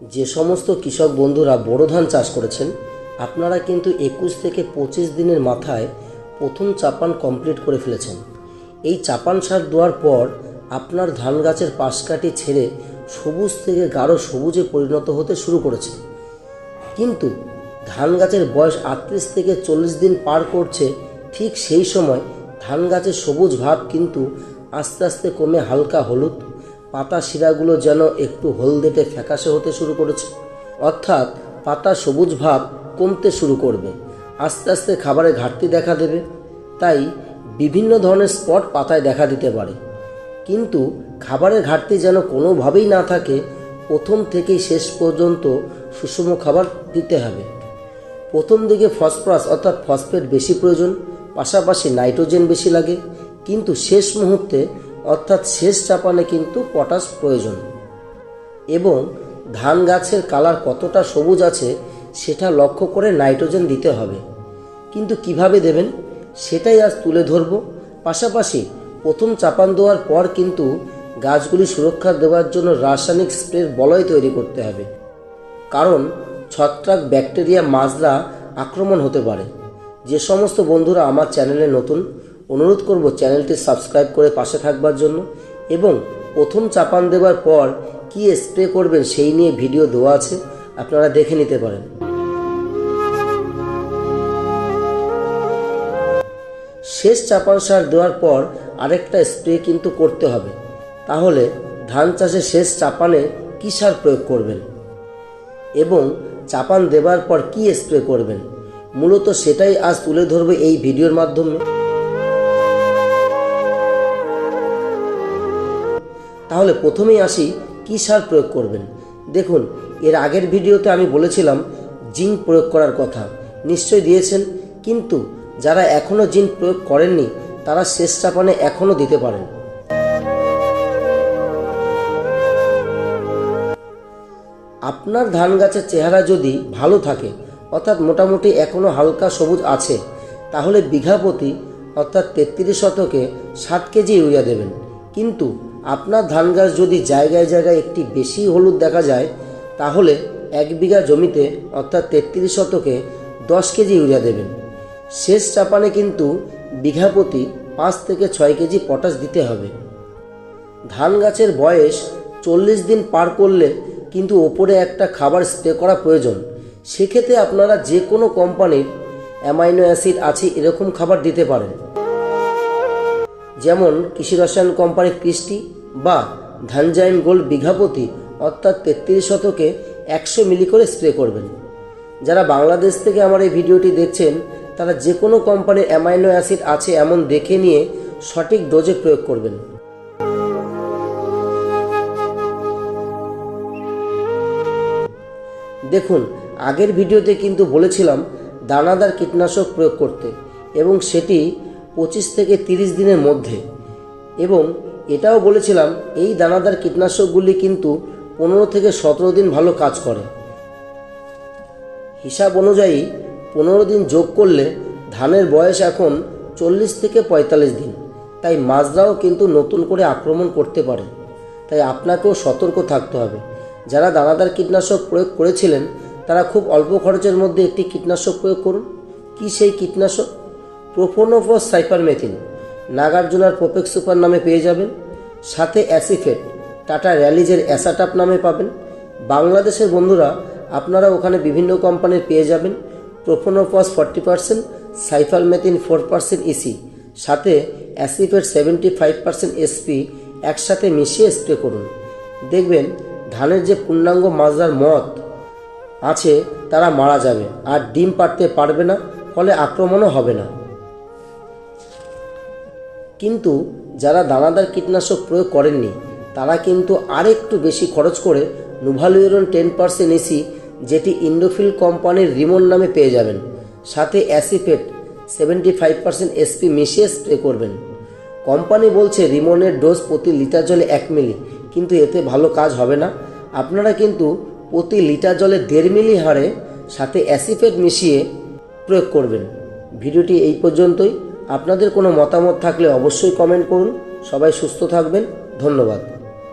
যে সমস্ত কৃষক বন্ধুরা বোরো ধান চাষ করেছেন আপনারা কিন্তু 21 থেকে 25 দিনের মাথায় প্রথম চাপান কমপ্লিট করে ফেলেছেন। এই চাপান সার দেওয়ার পর আপনার ধান গাছের পাশকাঠি ছেড়ে সবুজ থেকে গাঢ় সবুজে পরিণত হতে শুরু করেছে। কিন্তু ধান গাছের বয়স 38 থেকে 40 দিন পার করছে, ঠিক সেই সময় ধান গাছের সবুজ ভাব কিন্তু আস্তে আস্তে কমে হালকা হলুদ, পাতা শিরাগুলো যেন একটু হলদেটে ফ্যাকাশে হতে শুরু করেছে। অর্থাৎ পাতা সবুজ ভাব কমতে শুরু করবে, আস্তে আস্তে খাবারের ঘাটতি দেখা দেবে। তাই বিভিন্ন ধরনের স্পট পাতায় দেখা দিতে পারে। কিন্তু খাবারের ঘাটতি যেন কোনোভাবেই না থাকে, প্রথম থেকেই শেষ পর্যন্ত সুষম খাবার দিতে হবে। প্রথম দিকে ফসফরাস অর্থাৎ ফসফেট বেশি প্রয়োজন, পাশাপাশি নাইট্রোজেন বেশি লাগে। কিন্তু শেষ মুহূর্তে অর্থাৎ শেষ চাপানে কিন্তু পটাশ প্রয়োজন। এবং ধান গাছের কালার কতটা সবুজ আছে সেটা লক্ষ্য করে নাইট্রোজেন দিতে হবে। কিন্তু কিভাবে দেবেন সেটাই আজ তুলে ধরব। পাশাপাশি প্রথম চাপান দেওয়ার পর কিন্তু গাছগুলি সুরক্ষা দেওয়ার জন্য রাসায়নিক স্প্রের বলয় তৈরি করতে হবে, কারণ ছত্রাক, ব্যাকটেরিয়া, মাজরা আক্রমণ হতে পারে। যে সমস্ত বন্ধুরা আমার চ্যানেলে নতুন, অনুরোধ করব চ্যানেলটি সাবস্ক্রাইব করে পাশে থাকবার জন্য। এবং প্রথম চাপান দেওয়ার পর কী স্প্রে করবেন সেই নিয়ে ভিডিও দেওয়া আছে, আপনারা দেখে নিতে পারেন। শেষ চাপান সার দেওয়ার পর আরেকটা স্প্রে কিন্তু করতে হবে। তাহলে ধান চাষে শেষ চাপানে কী সার প্রয়োগ করবেন এবং চাপান দেওয়ার পর কী স্প্রে করবেন, মূলত সেটাই আজ তুলে ধরবে এই ভিডিওর মাধ্যমে। তাহলে প্রথমেই আসি কী সার প্রয়োগ করবেন। দেখুন, এর আগের ভিডিওতে আমি বলেছিলাম জিঙ্ক প্রয়োগ করার কথা, নিশ্চয়ই দিয়েছেন। কিন্তু যারা এখনও জিঙ্ক প্রয়োগ করেননি তারা শেষ চাপানে এখনও দিতে পারেন। আপনার ধান গাছের চেহারা যদি ভালো থাকে, অর্থাৎ মোটামুটি এখনও হালকা সবুজ আছে, তাহলে বিঘা প্রতি অর্থাৎ 33 শতকে 60 কেজি ইউরিয়া দেবেন। কিন্তু আপনার ধান গাছ যদি জায়গায় জায়গায় একটি বেশি হলুদ দেখা যায়, তাহলে 1 বিঘা জমিতে অর্থাৎ 33 শতকে 10 কেজি ইউরিয়া দেবেন। শেষ চাপানে কিন্তু বিঘা প্রতি 5 থেকে 6 কেজি পটাশ দিতে হবে। ধান গাছের বয়স 40 দিন পার করলে কিন্তু ওপরে একটা খাবার স্প্রে করা প্রয়োজন। সেক্ষেত্রে আপনারা যে কোনো কোম্পানির অ্যামাইনো অ্যাসিড আছে এরকম খাবার দিতে পারেন, যেমন কৃষি রসায়ন কোম্পানির ক্রিস্টি বা ধানজাইম গোল্ড বিঘা প্রতি অর্থাৎ 33 শতকে 100 মিলি করে স্প্রে করবেন। যারা বাংলাদেশ থেকে আমার এই ভিডিওটি দেখছেন তারা যে কোনো কোম্পানির অ্যামাইনো অ্যাসিড আছে এমন দেখে নিয়ে সঠিক ডোজে প্রয়োগ করবেন। দেখুন, আগের ভিডিওতে কিন্তু বলেছিলাম দানাদার কীটনাশক প্রয়োগ করতে, এবং সেটি 25 থেকে 30 দিনের মধ্যে। এবং এটাও বলেছিলাম এই দানাদার কীটনাশকগুলি কিন্তু 15 থেকে 17 দিন ভালো কাজ করে। হিসাব অনুযায়ী 15 দিন যোগ করলে ধানের বয়স এখন 40 থেকে 45 দিন। তাই মাজরাও কিন্তু নতুন করে আক্রমণ করতে পারে। তাই আপনাকেও সতর্ক থাকতে হবে। যারা দানাদার কীটনাশক প্রয়োগ করেছিলেন তারা খুব অল্প খরচের মধ্যে একটি কীটনাশক প্রয়োগ করুন। কি সেই কীটনাশক? প্রোফোনোফস সাইপারমেথিন নাগার্জুনার প্রোপেক্স সুপার নামে পেয়ে যাবেন। সাথে অ্যাসিফেট টাটা র্যালিজের অ্যাসাটাপ নামে পাবেন। বাংলাদেশের বন্ধুরা আপনারা ওখানে বিভিন্ন কোম্পানির পেয়ে যাবেন। প্রোফোনোফস 40%, সাইপারমেথিন 4% ইসি, সাথে অ্যাসিফেট 75% এসপি একসাথে মিশিয়ে স্প্রে করুন। দেখবেন ধানের যে পূর্ণাঙ্গ মাজরার মত আছে তারা মারা যাবে, আর ডিম পাড়তে পারবে না, ফলে আক্রমণও হবে না। কিন্তু যারা দানাদার কীটনাশক প্রয়োগ করেননি তারা কিন্তু আরেকটু বেশি খরচ করে নুভালুইরন 10% ইসি, যেটি ইন্ডোফিল কোম্পানির রিমন নামে পেয়ে যাবেন, সাথে অ্যাসিফেট 75% এসপি মিশিয়ে স্প্রে করবেন। কোম্পানি বলছে রিমনের ডোজ প্রতি লিটার জলে 1 মিলি, কিন্তু এতে ভালো কাজ হবে না। আপনারা কিন্তু প্রতি লিটার জলে 1.5 মিলি হারে সাথে অ্যাসিফেট মিশিয়ে প্রয়োগ করবেন। ভিডিওটি এই পর্যন্তই। আপনাদের কোনো মতামত থাকলে অবশ্যই কমেন্ট করুন। সবাই সুস্থ থাকবেন। ধন্যবাদ।